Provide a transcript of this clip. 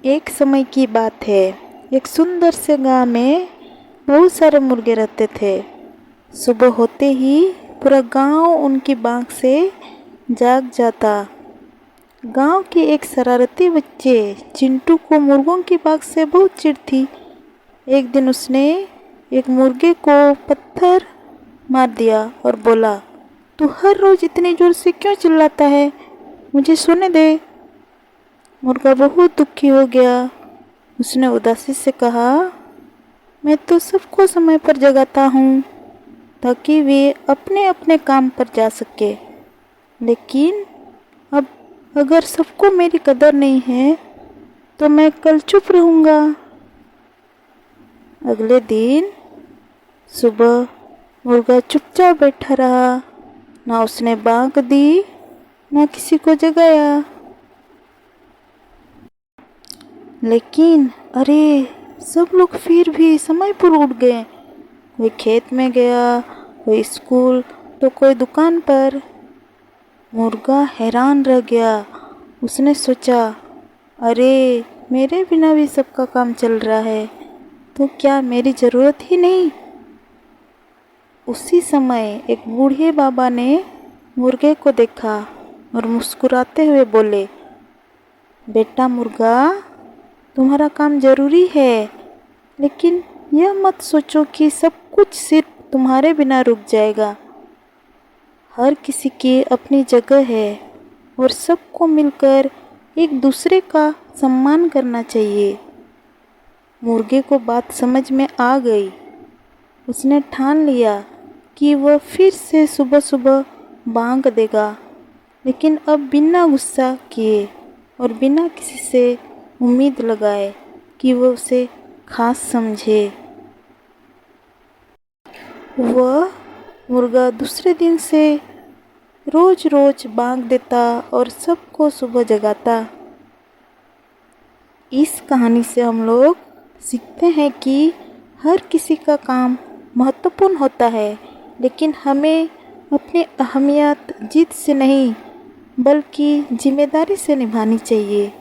एक समय की बात है। एक सुंदर से गांव में बहुत सारे मुर्गे रहते थे। सुबह होते ही पूरा गांव उनकी बाँग से जाग जाता। गांव के एक शरारती बच्चे चिंटू को मुर्गों की बाग से बहुत चिढ़ थी। एक दिन उसने एक मुर्गे को पत्थर मार दिया और बोला, तू हर रोज इतनी जोर से क्यों चिल्लाता है? मुझे सोने दे। मुर्गा बहुत दुखी हो गया। उसने उदासी से कहा, मैं तो सबको समय पर जगाता हूँ ताकि वे अपने अपने काम पर जा सके, लेकिन अब अगर सबको मेरी कदर नहीं है तो मैं कल चुप रहूँगा। अगले दिन सुबह मुर्गा चुपचाप बैठा रहा। ना उसने बाँग दी, ना किसी को जगाया। लेकिन अरे, सब लोग फिर भी समय पर उठ गए। कोई खेत में गया, कोई स्कूल, तो कोई दुकान पर। मुर्गा हैरान रह गया। उसने सोचा, अरे, मेरे बिना भी सबका काम चल रहा है, तो क्या मेरी ज़रूरत ही नहीं? उसी समय एक बूढ़े बाबा ने मुर्गे को देखा और मुस्कुराते हुए बोले, बेटा मुर्गा, तुम्हारा काम ज़रूरी है, लेकिन यह मत सोचो कि सब कुछ सिर्फ तुम्हारे बिना रुक जाएगा। हर किसी की अपनी जगह है और सबको मिलकर एक दूसरे का सम्मान करना चाहिए। मुर्गे को बात समझ में आ गई। उसने ठान लिया कि वह फिर से सुबह सुबह बाँग देगा, लेकिन अब बिना गुस्सा किए और बिना किसी से उम्मीद लगाए कि वह उसे खास समझे। वह मुर्गा दूसरे दिन से रोज रोज बाँग देता और सबको सुबह जगाता। इस कहानी से हम लोग सीखते हैं कि हर किसी का काम महत्वपूर्ण होता है, लेकिन हमें अपनी अहमियत जिद से नहीं बल्कि जिम्मेदारी से निभानी चाहिए।